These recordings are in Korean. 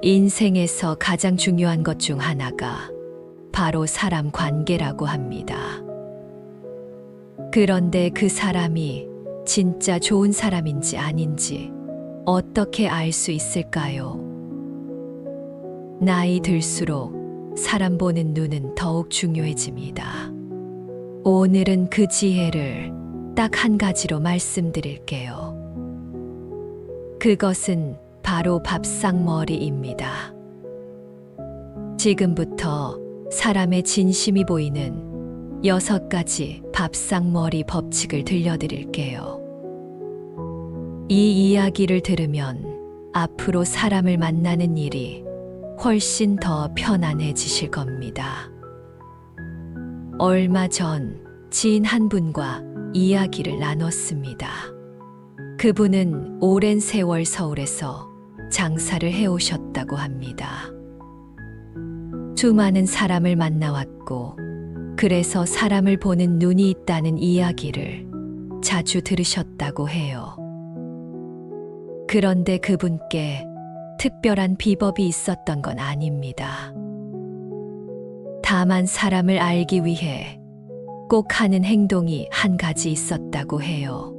인생에서 가장 중요한 것 중 하나가 바로 사람 관계라고 합니다. 그런데 그 사람이 진짜 좋은 사람인지 아닌지 어떻게 알 수 있을까요? 나이 들수록 사람 보는 눈은 더욱 중요해집니다. 오늘은 그 지혜를 딱 한 가지로 말씀드릴게요. 그것은 바로 밥상머리입니다. 지금부터 사람의 진심이 보이는 6가지 밥상머리 법칙을 들려드릴게요. 이 이야기를 들으면 앞으로 사람을 만나는 일이 훨씬 더 편안해지실 겁니다. 얼마 전 지인 한 분과 이야기를 나눴습니다. 그분은 오랜 세월 서울에서 장사를 해오셨다고 합니다. 수많은 사람을 만나왔고, 그래서 사람을 보는 눈이 있다는 이야기를 자주 들으셨다고 해요. 그런데 그분께 특별한 비법이 있었던 건 아닙니다. 다만 사람을 알기 위해 꼭 하는 행동이 한 가지 있었다고 해요.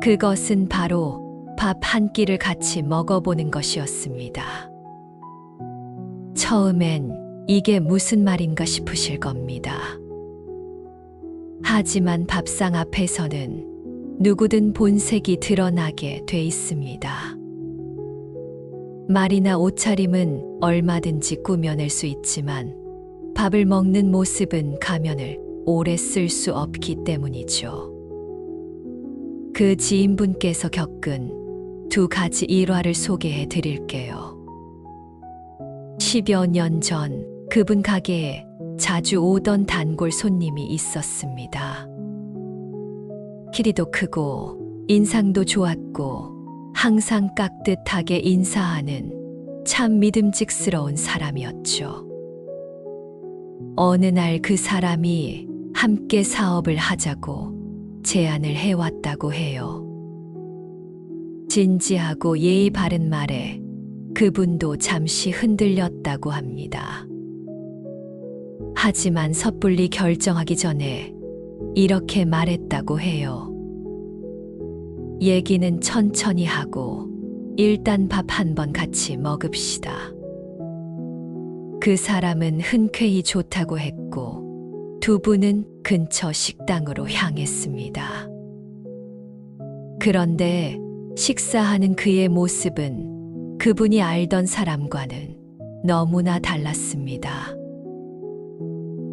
그것은 바로 밥 한 끼를 같이 먹어보는 것이었습니다. 처음엔 이게 무슨 말인가 싶으실 겁니다. 하지만 밥상 앞에서는 누구든 본색이 드러나게 돼 있습니다. 말이나 옷차림은 얼마든지 꾸며낼 수 있지만 밥을 먹는 모습은 가면을 오래 쓸 수 없기 때문이죠. 그 지인분께서 겪은 2가지 일화를 소개해 드릴게요. 10여 년 전 그분 가게에 자주 오던 단골 손님이 있었습니다. 키도 크고 인상도 좋았고 항상 깍듯하게 인사하는 참 믿음직스러운 사람이었죠. 어느 날 그 사람이 함께 사업을 하자고 제안을 해왔다고 해요. 진지하고 예의 바른 말에 그분도 잠시 흔들렸다고 합니다. 하지만 섣불리 결정하기 전에 이렇게 말했다고 해요. 얘기는 천천히 하고 일단 밥 한 번 같이 먹읍시다. 그 사람은 흔쾌히 좋다고 했고 2분은 근처 식당으로 향했습니다. 그런데 식사하는 그의 모습은 그분이 알던 사람과는 너무나 달랐습니다.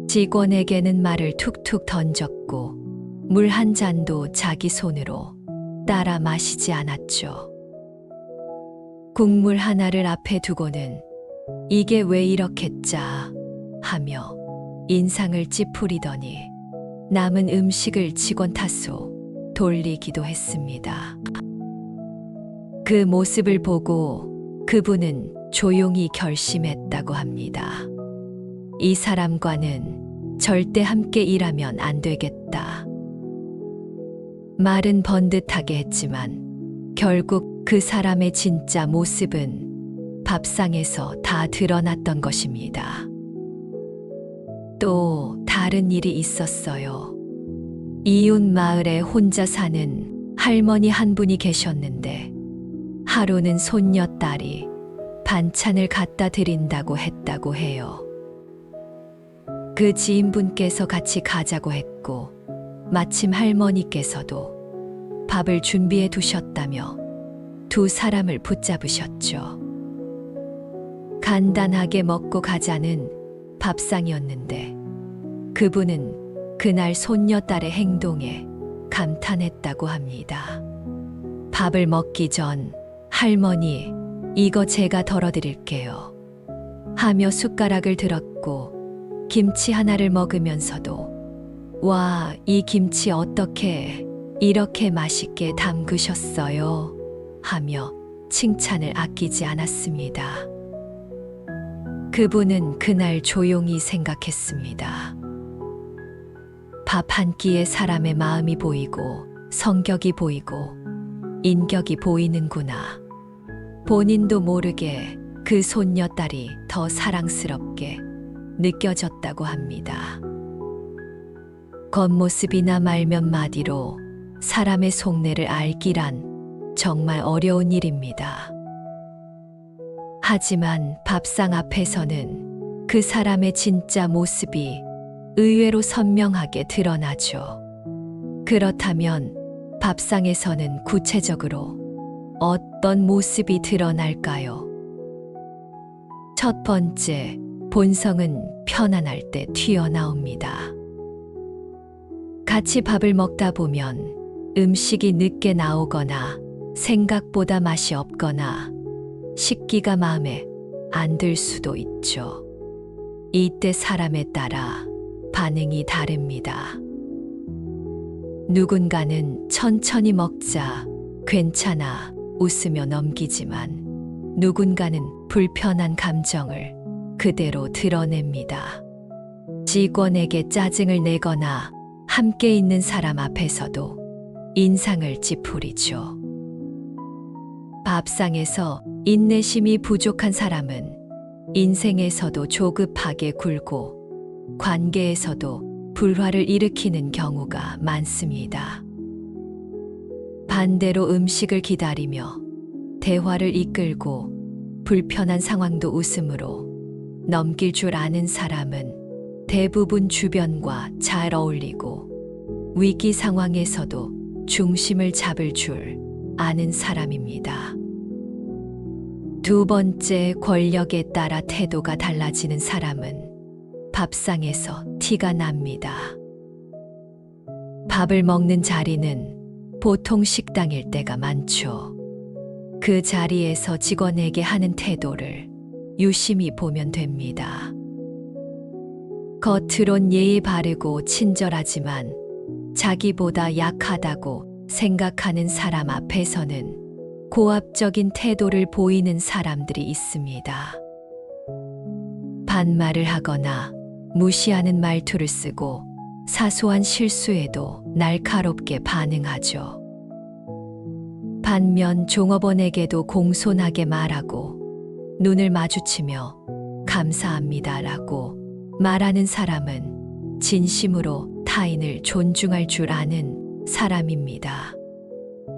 직원에게는 말을 툭툭 던졌고 물 한 잔도 자기 손으로 따라 마시지 않았죠. 국물 하나를 앞에 두고는 이게 왜 이렇게 짜? 하며 인상을 찌푸리더니 남은 음식을 직원 탓으로 돌리기도 했습니다. 그 모습을 보고 그분은 조용히 결심했다고 합니다. 이 사람과는 절대 함께 일하면 안 되겠다. 말은 번듯하게 했지만 결국 그 사람의 진짜 모습은 밥상에서 다 드러났던 것입니다. 또 다른 일이 있었어요. 이웃 마을에 혼자 사는 할머니 한 분이 계셨는데 하루는 손녀딸이 반찬을 갖다 드린다고 했다고 해요. 그 지인분께서 같이 가자고 했고 마침 할머니께서도 밥을 준비해 두셨다며 2 사람을 붙잡으셨죠. 간단하게 먹고 가자는 밥상이었는데 그분은 그날 손녀딸의 행동에 감탄했다고 합니다. 밥을 먹기 전 할머니, 이거 제가 덜어드릴게요. 하며 숟가락을 들었고 김치 하나를 먹으면서도 와, 이 김치 어떻게 이렇게 맛있게 담그셨어요? 하며 칭찬을 아끼지 않았습니다. 그분은 그날 조용히 생각했습니다. 밥 한 끼에 사람의 마음이 보이고 성격이 보이고 인격이 보이는구나. 본인도 모르게 그 손녀딸이 더 사랑스럽게 느껴졌다고 합니다. 겉모습이나 말 몇 마디로 사람의 속내를 알기란 정말 어려운 일입니다. 하지만 밥상 앞에서는 그 사람의 진짜 모습이 의외로 선명하게 드러나죠. 그렇다면 밥상에서는 구체적으로 어떤 모습이 드러날까요? 첫 번째, 본성은 편안할 때 튀어나옵니다. 같이 밥을 먹다 보면 음식이 늦게 나오거나 생각보다 맛이 없거나 식기가 마음에 안 들 수도 있죠. 이때 사람에 따라 반응이 다릅니다. 누군가는 천천히 먹자, 괜찮아, 웃으며 넘기지만 누군가는 불편한 감정을 그대로 드러냅니다. 직원에게 짜증을 내거나 함께 있는 사람 앞에서도 인상을 찌푸리죠. 밥상에서 인내심이 부족한 사람은 인생에서도 조급하게 굴고 관계에서도 불화를 일으키는 경우가 많습니다. 반대로 음식을 기다리며 대화를 이끌고 불편한 상황도 웃음으로 넘길 줄 아는 사람은 대부분 주변과 잘 어울리고 위기 상황에서도 중심을 잡을 줄 아는 사람입니다. 두 번째, 권력에 따라 태도가 달라지는 사람은 밥상에서 티가 납니다. 밥을 먹는 자리는 보통 식당일 때가 많죠. 그 자리에서 직원에게 하는 태도를 유심히 보면 됩니다. 겉으론 예의 바르고 친절하지만 자기보다 약하다고 생각하는 사람 앞에서는 고압적인 태도를 보이는 사람들이 있습니다. 반말을 하거나 무시하는 말투를 쓰고 사소한 실수에도 날카롭게 반응하죠. 반면 종업원에게도 공손하게 말하고 눈을 마주치며 감사합니다라고 말하는 사람은 진심으로 타인을 존중할 줄 아는 사람입니다.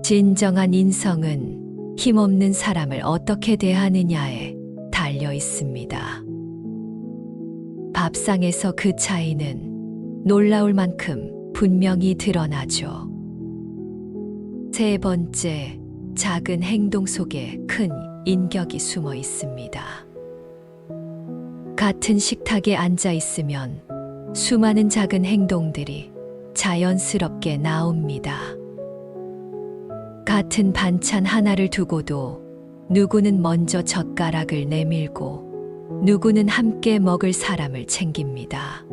진정한 인성은 힘없는 사람을 어떻게 대하느냐에 달려 있습니다. 밥상에서 그 차이는 놀라울 만큼 분명히 드러나죠. 세 번째, 작은 행동 속에 큰 인격이 숨어 있습니다. 같은 식탁에 앉아 있으면 수많은 작은 행동들이 자연스럽게 나옵니다. 같은 반찬 하나를 두고도 누구는 먼저 젓가락을 내밀고 누구는 함께 먹을 사람을 챙깁니다.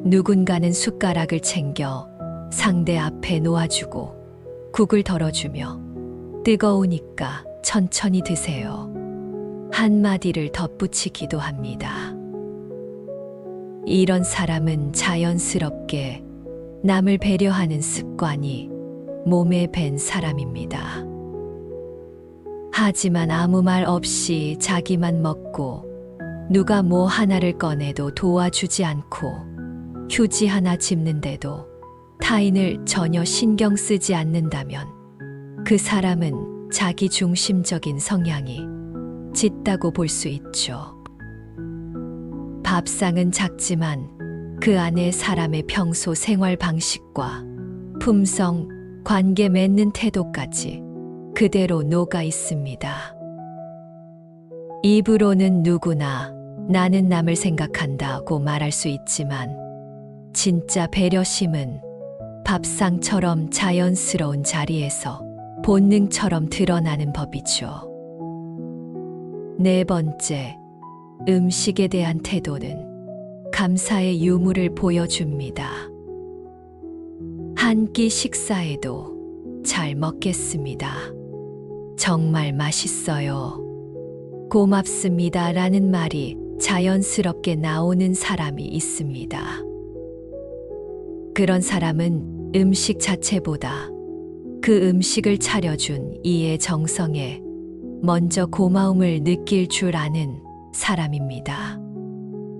누군가는 숟가락을 챙겨 상대 앞에 놓아주고 국을 덜어주며 뜨거우니까 천천히 드세요. 한마디를 덧붙이기도 합니다. 이런 사람은 자연스럽게 남을 배려하는 습관이 몸에 밴 사람입니다. 하지만 아무 말 없이 자기만 먹고 누가 뭐 하나를 꺼내도 도와주지 않고 휴지 하나 짚는데도 타인을 전혀 신경 쓰지 않는다면 그 사람은 자기 중심적인 성향이 짙다고 볼 수 있죠. 밥상은 작지만 그 안에 사람의 평소 생활 방식과 품성, 관계 맺는 태도까지 그대로 녹아 있습니다. 입으로는 누구나 나는 남을 생각한다고 말할 수 있지만 진짜 배려심은 밥상처럼 자연스러운 자리에서 본능처럼 드러나는 법이죠. 네 번째, 음식에 대한 태도는 감사의 유무를 보여줍니다. 한 끼 식사에도 잘 먹겠습니다. 정말 맛있어요. 고맙습니다. 라는 말이 자연스럽게 나오는 사람이 있습니다. 그런 사람은 음식 자체보다 그 음식을 차려준 이의 정성에 먼저 고마움을 느낄 줄 아는 사람입니다.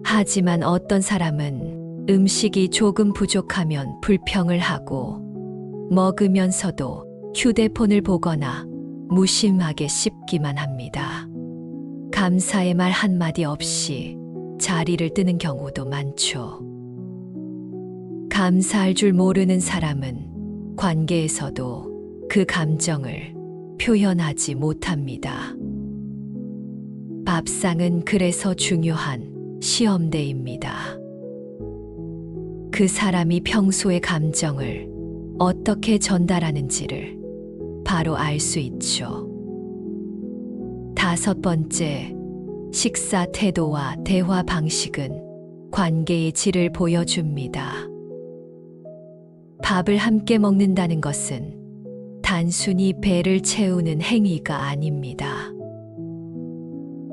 하지만 어떤 사람은 음식이 조금 부족하면 불평을 하고 먹으면서도 휴대폰을 보거나 무심하게 씹기만 합니다. 감사의 말 한마디 없이 자리를 뜨는 경우도 많죠. 감사할 줄 모르는 사람은 관계에서도 그 감정을 표현하지 못합니다. 밥상은 그래서 중요한 시험대입니다. 그 사람이 평소의 감정을 어떻게 전달하는지를 바로 알 수 있죠. 5번째, 식사 태도와 대화 방식은 관계의 질을 보여줍니다. 밥을 함께 먹는다는 것은 단순히 배를 채우는 행위가 아닙니다.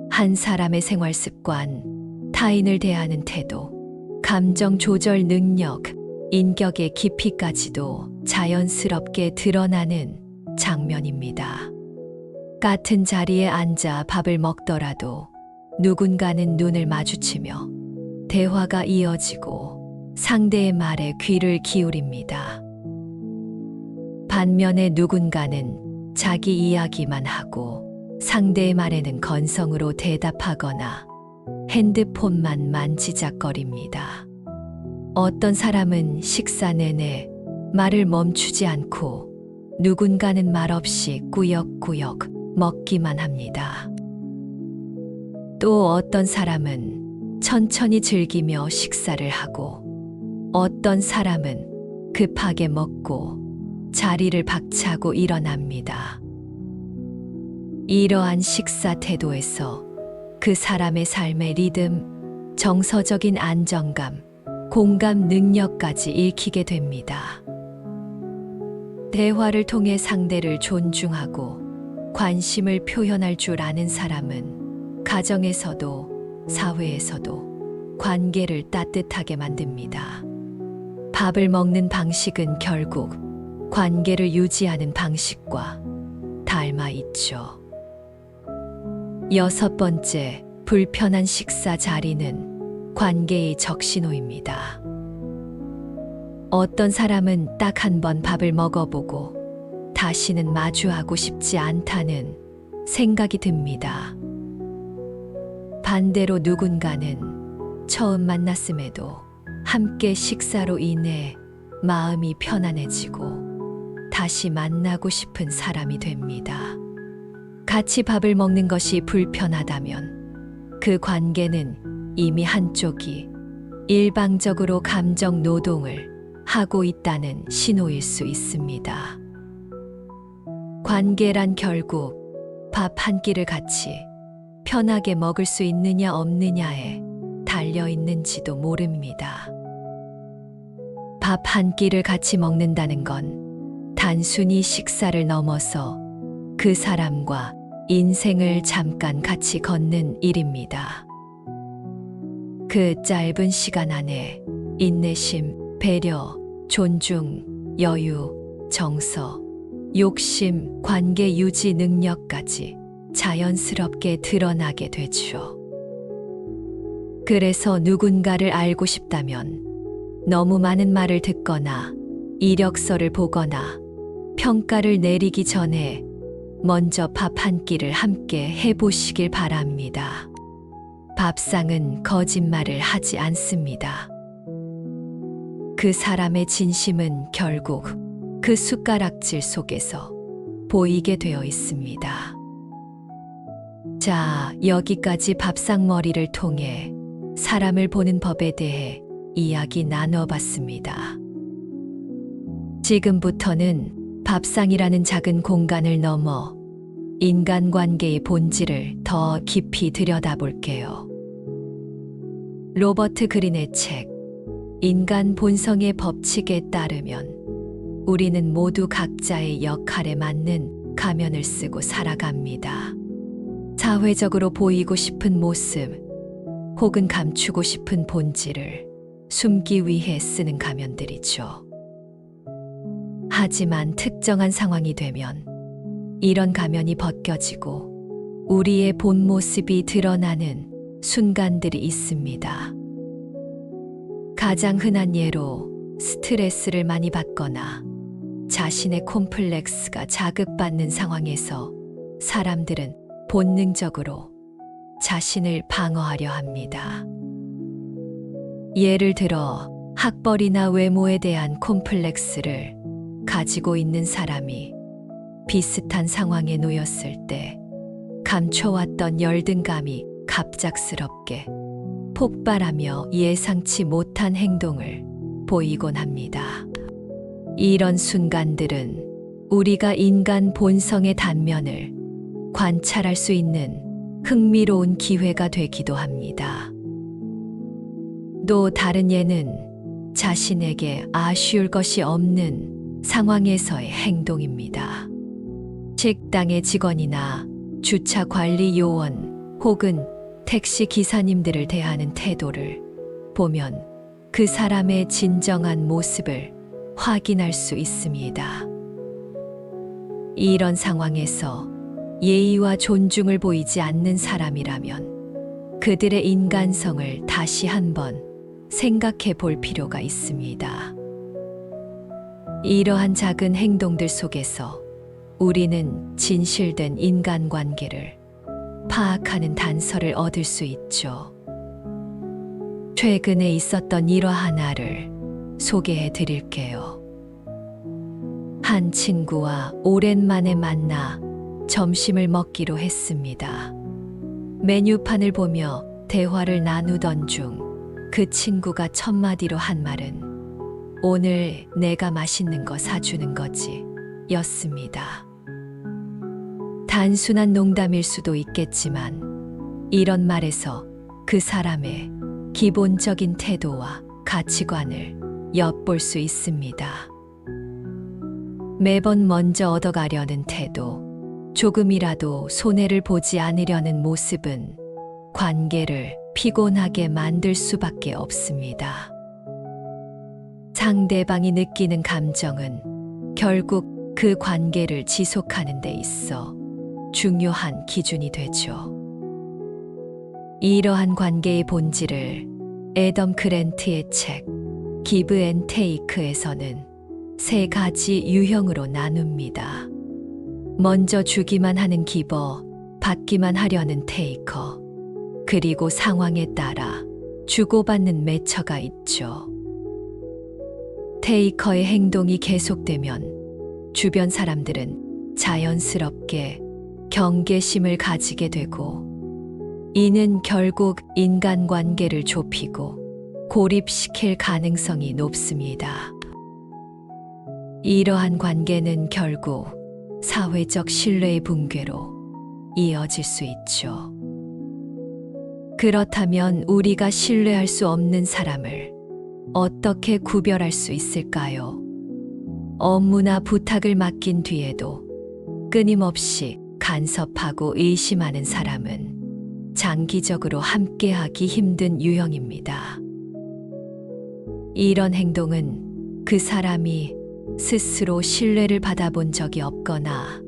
한 사람의 생활 습관, 타인을 대하는 태도, 감정 조절 능력, 인격의 깊이까지도 자연스럽게 드러나는 장면입니다. 같은 자리에 앉아 밥을 먹더라도 누군가는 눈을 마주치며 대화가 이어지고 상대의 말에 귀를 기울입니다. 반면에 누군가는 자기 이야기만 하고 상대의 말에는 건성으로 대답하거나 핸드폰만 만지작거립니다. 어떤 사람은 식사 내내 말을 멈추지 않고 누군가는 말없이 꾸역꾸역 먹기만 합니다. 또 어떤 사람은 천천히 즐기며 식사를 하고 어떤 사람은 급하게 먹고 자리를 박차고 일어납니다. 이러한 식사 태도에서 그 사람의 삶의 리듬, 정서적인 안정감, 공감 능력까지 읽히게 됩니다. 대화를 통해 상대를 존중하고 관심을 표현할 줄 아는 사람은 가정에서도 사회에서도 관계를 따뜻하게 만듭니다. 밥을 먹는 방식은 결국 관계를 유지하는 방식과 닮아 있죠. 6번째, 불편한 식사 자리는 관계의 적신호입니다. 어떤 사람은 딱 한 번 밥을 먹어보고 다시는 마주하고 싶지 않다는 생각이 듭니다. 반대로 누군가는 처음 만났음에도 함께 식사로 인해 마음이 편안해지고 다시 만나고 싶은 사람이 됩니다. 같이 밥을 먹는 것이 불편하다면 그 관계는 이미 한쪽이 일방적으로 감정 노동을 하고 있다는 신호일 수 있습니다. 관계란 결국 밥 한 끼를 같이 편하게 먹을 수 있느냐 없느냐에 달려 있는지도 모릅니다. 밥 한 끼를 같이 먹는다는 건 단순히 식사를 넘어서 그 사람과 인생을 잠깐 같이 걷는 일입니다. 그 짧은 시간 안에 인내심, 배려, 존중, 여유, 정서, 욕심, 관계 유지 능력까지 자연스럽게 드러나게 되죠. 그래서 누군가를 알고 싶다면 너무 많은 말을 듣거나 이력서를 보거나 평가를 내리기 전에 먼저 밥 한 끼를 함께 해보시길 바랍니다. 밥상은 거짓말을 하지 않습니다. 그 사람의 진심은 결국 그 숟가락질 속에서 보이게 되어 있습니다. 자, 여기까지 밥상머리를 통해 사람을 보는 법에 대해 이야기 나눠봤습니다. 지금부터는 밥상이라는 작은 공간을 넘어 인간관계의 본질을 더 깊이 들여다볼게요. 로버트 그린의 책 인간 본성의 법칙에 따르면 우리는 모두 각자의 역할에 맞는 가면을 쓰고 살아갑니다. 사회적으로 보이고 싶은 모습 혹은 감추고 싶은 본질을 숨기 위해 쓰는 가면들이죠. 하지만 특정한 상황이 되면 이런 가면이 벗겨지고 우리의 본 모습이 드러나는 순간들이 있습니다. 가장 흔한 예로 스트레스를 많이 받거나 자신의 콤플렉스가 자극받는 상황에서 사람들은 본능적으로 자신을 방어하려 합니다. 예를 들어 학벌이나 외모에 대한 콤플렉스를 가지고 있는 사람이 비슷한 상황에 놓였을 때 감춰왔던 열등감이 갑작스럽게 폭발하며 예상치 못한 행동을 보이곤 합니다. 이런 순간들은 우리가 인간 본성의 단면을 관찰할 수 있는 흥미로운 기회가 되기도 합니다. 또 다른 예는 자신에게 아쉬울 것이 없는 상황에서의 행동입니다. 식당의 직원이나 주차 관리 요원 혹은 택시 기사님들을 대하는 태도를 보면 그 사람의 진정한 모습을 확인할 수 있습니다. 이런 상황에서 예의와 존중을 보이지 않는 사람이라면 그들의 인간성을 다시 한번 생각해 볼 필요가 있습니다. 이러한 작은 행동들 속에서 우리는 진실된 인간관계를 파악하는 단서를 얻을 수 있죠. 최근에 있었던 일화 하나를 소개해 드릴게요. 한 친구와 오랜만에 만나 점심을 먹기로 했습니다. 메뉴판을 보며 대화를 나누던 중 그 친구가 첫마디로 한 말은 "오늘 내가 맛있는 거 사주는 거지" 였습니다. 단순한 농담일 수도 있겠지만 이런 말에서 그 사람의 기본적인 태도와 가치관을 엿볼 수 있습니다. 매번 먼저 얻어가려는 태도, 조금이라도 손해를 보지 않으려는 모습은 관계를 피곤하게 만들 수밖에 없습니다. 상대방이 느끼는 감정은 결국 그 관계를 지속하는 데 있어 중요한 기준이 되죠. 이러한 관계의 본질을 애덤 그랜트의 책 기브 앤 테이크에서는 세 가지 유형으로 나눕니다. 먼저 주기만 하는 기버, 받기만 하려는 테이커, 그리고 상황에 따라 주고받는 매처가 있죠. 테이커의 행동이 계속되면 주변 사람들은 자연스럽게 경계심을 가지게 되고 이는 결국 인간관계를 좁히고 고립시킬 가능성이 높습니다. 이러한 관계는 결국 사회적 신뢰의 붕괴로 이어질 수 있죠. 그렇다면 우리가 신뢰할 수 없는 사람을 어떻게 구별할 수 있을까요? 업무나 부탁을 맡긴 뒤에도 끊임없이 간섭하고 의심하는 사람은 장기적으로 함께하기 힘든 유형입니다. 이런 행동은 그 사람이 스스로 신뢰를 받아본 적이 없거나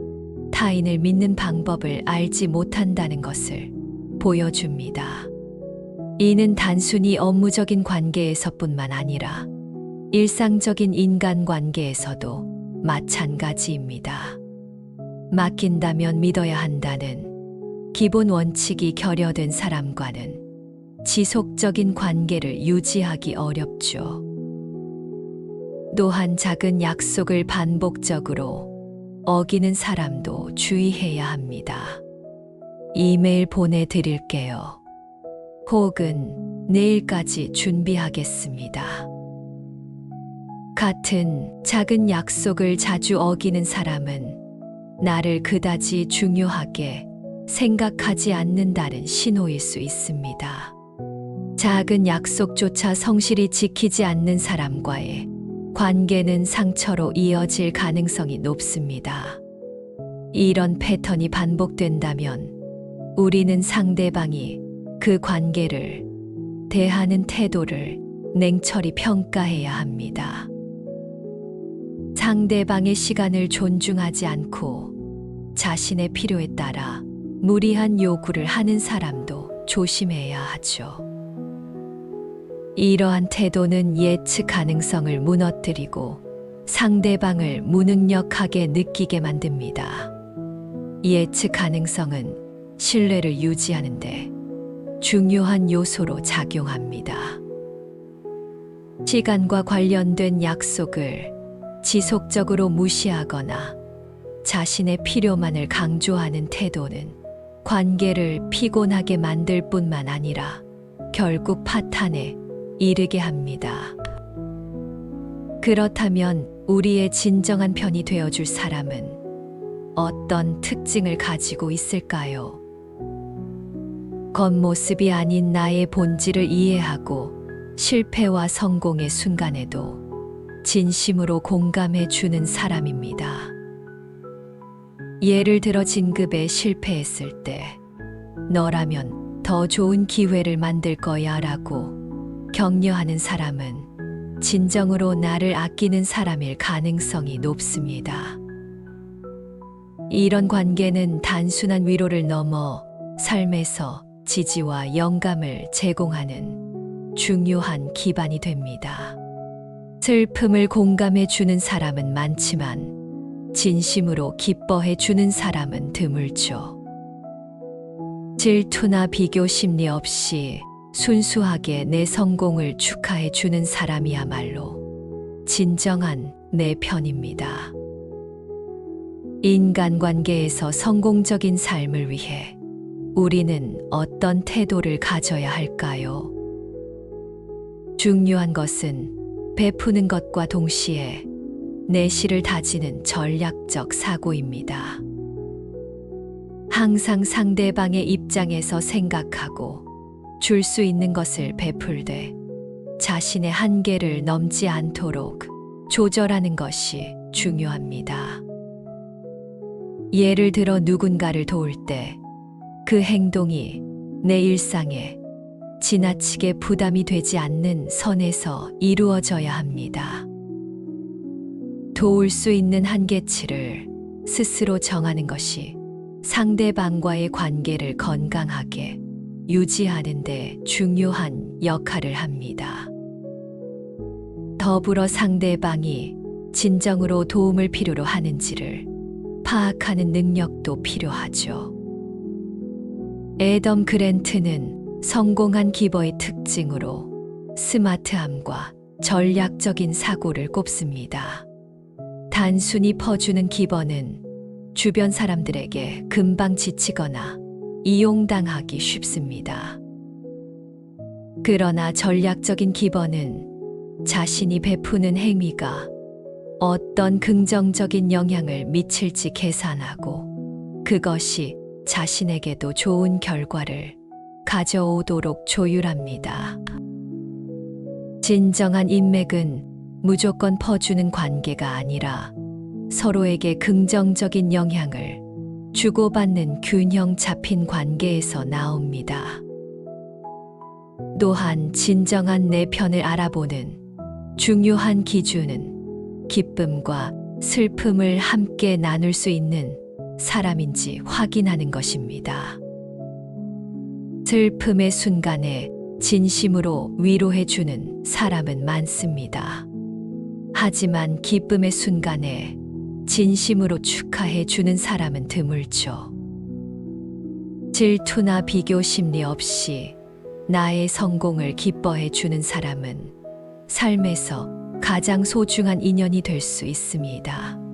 타인을 믿는 방법을 알지 못한다는 것을 보여줍니다. 이는 단순히 업무적인 관계에서뿐만 아니라 일상적인 인간관계에서도 마찬가지입니다. 맡긴다면 믿어야 한다는 기본 원칙이 결여된 사람과는 지속적인 관계를 유지하기 어렵죠. 또한 작은 약속을 반복적으로 어기는 사람도 주의해야 합니다. 이메일 보내드릴게요. 혹은 내일까지 준비하겠습니다. 같은 작은 약속을 자주 어기는 사람은 나를 그다지 중요하게 생각하지 않는다는 신호일 수 있습니다. 작은 약속조차 성실히 지키지 않는 사람과의 관계는 상처로 이어질 가능성이 높습니다. 이런 패턴이 반복된다면 우리는 상대방이 그 관계를 대하는 태도를 냉철히 평가해야 합니다. 상대방의 시간을 존중하지 않고 자신의 필요에 따라 무리한 요구를 하는 사람도 조심해야 하죠. 이러한 태도는 예측 가능성을 무너뜨리고 상대방을 무능력하게 느끼게 만듭니다. 예측 가능성은 신뢰를 유지하는데 중요한 요소로 작용합니다. 시간과 관련된 약속을 지속적으로 무시하거나 자신의 필요만을 강조하는 태도는 관계를 피곤하게 만들 뿐만 아니라 결국 파탄에 이르게 합니다. 그렇다면 우리의 진정한 편이 되어줄 사람은 어떤 특징을 가지고 있을까요? 겉모습이 아닌 나의 본질을 이해하고 실패와 성공의 순간에도 진심으로 공감해 주는 사람입니다. 예를 들어 진급에 실패했을 때 너라면 더 좋은 기회를 만들 거야 라고 격려하는 사람은 진정으로 나를 아끼는 사람일 가능성이 높습니다. 이런 관계는 단순한 위로를 넘어 삶에서 지지와 영감을 제공하는 중요한 기반이 됩니다. 슬픔을 공감해 주는 사람은 많지만 진심으로 기뻐해 주는 사람은 드물죠. 질투나 비교 심리 없이 순수하게 내 성공을 축하해 주는 사람이야말로 진정한 내 편입니다. 인간관계에서 성공적인 삶을 위해 우리는 어떤 태도를 가져야 할까요? 중요한 것은 베푸는 것과 동시에 내실을 다지는 전략적 사고입니다. 항상 상대방의 입장에서 생각하고 줄 수 있는 것을 베풀되 자신의 한계를 넘지 않도록 조절하는 것이 중요합니다. 예를 들어 누군가를 도울 때 그 행동이 내 일상에 지나치게 부담이 되지 않는 선에서 이루어져야 합니다. 도울 수 있는 한계치를 스스로 정하는 것이 상대방과의 관계를 건강하게 유지하는 데 중요한 역할을 합니다. 더불어 상대방이 진정으로 도움을 필요로 하는지를 파악하는 능력도 필요하죠. 애덤 그랜트는 성공한 기버의 특징으로 스마트함과 전략적인 사고를 꼽습니다. 단순히 퍼주는 기버는 주변 사람들에게 금방 지치거나 이용당하기 쉽습니다. 그러나 전략적인 기버는 자신이 베푸는 행위가 어떤 긍정적인 영향을 미칠지 계산하고 그것이 자신에게도 좋은 결과를 가져오도록 조율합니다. 진정한 인맥은 무조건 퍼주는 관계가 아니라 서로에게 긍정적인 영향을 주고받는 균형 잡힌 관계에서 나옵니다. 또한 진정한 내 편을 알아보는 중요한 기준은 기쁨과 슬픔을 함께 나눌 수 있는 사람인지 확인하는 것입니다. 슬픔의 순간에 진심으로 위로해주는 사람은 많습니다. 하지만 기쁨의 순간에 진심으로 축하해주는 사람은 드물죠. 질투나 비교 심리 없이 나의 성공을 기뻐해주는 사람은 삶에서 가장 소중한 인연이 될 수 있습니다.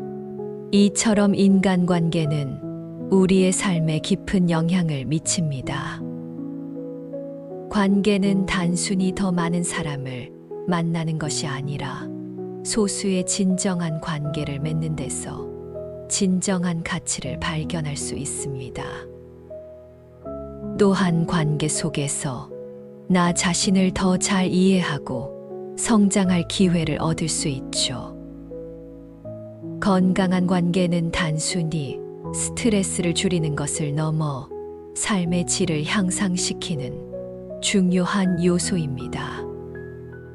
이처럼 인간관계는 우리의 삶에 깊은 영향을 미칩니다. 관계는 단순히 더 많은 사람을 만나는 것이 아니라 소수의 진정한 관계를 맺는 데서 진정한 가치를 발견할 수 있습니다. 또한 관계 속에서 나 자신을 더 잘 이해하고 성장할 기회를 얻을 수 있죠. 건강한 관계는 단순히 스트레스를 줄이는 것을 넘어 삶의 질을 향상시키는 중요한 요소입니다.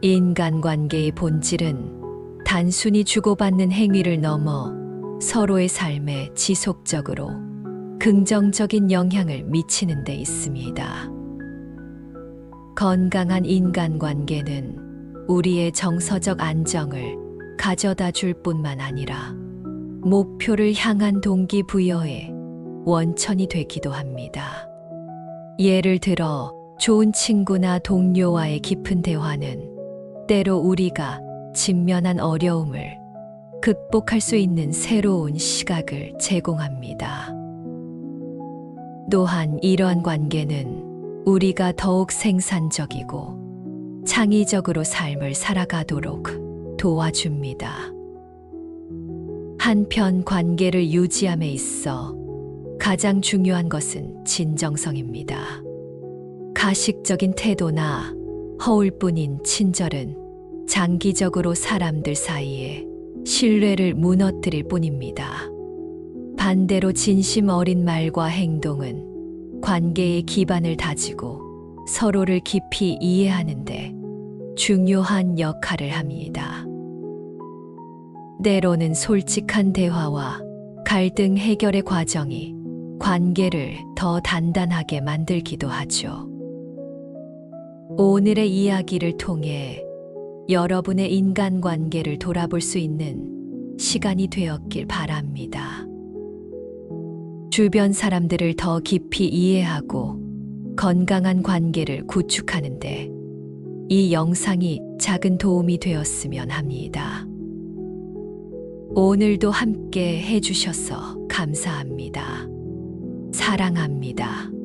인간관계의 본질은 단순히 주고받는 행위를 넘어 서로의 삶에 지속적으로 긍정적인 영향을 미치는 데 있습니다. 건강한 인간관계는 우리의 정서적 안정을 가져다 줄 뿐만 아니라 목표를 향한 동기부여의 원천이 되기도 합니다. 예를 들어 좋은 친구나 동료와의 깊은 대화는 때로 우리가 직면한 어려움을 극복할 수 있는 새로운 시각을 제공합니다. 또한 이러한 관계는 우리가 더욱 생산적이고 창의적으로 삶을 살아가도록 도와줍니다. 한편 관계를 유지함에 있어 가장 중요한 것은 진정성입니다. 가식적인 태도나 허울뿐인 친절은 장기적으로 사람들 사이에 신뢰를 무너뜨릴 뿐입니다. 반대로 진심 어린 말과 행동은 관계의 기반을 다지고 서로를 깊이 이해하는 데 중요한 역할을 합니다. 때로는 솔직한 대화와 갈등 해결의 과정이 관계를 더 단단하게 만들기도 하죠. 오늘의 이야기를 통해 여러분의 인간관계를 돌아볼 수 있는 시간이 되었길 바랍니다. 주변 사람들을 더 깊이 이해하고 건강한 관계를 구축하는데 이 영상이 작은 도움이 되었으면 합니다. 오늘도 함께 해주셔서 감사합니다. 사랑합니다.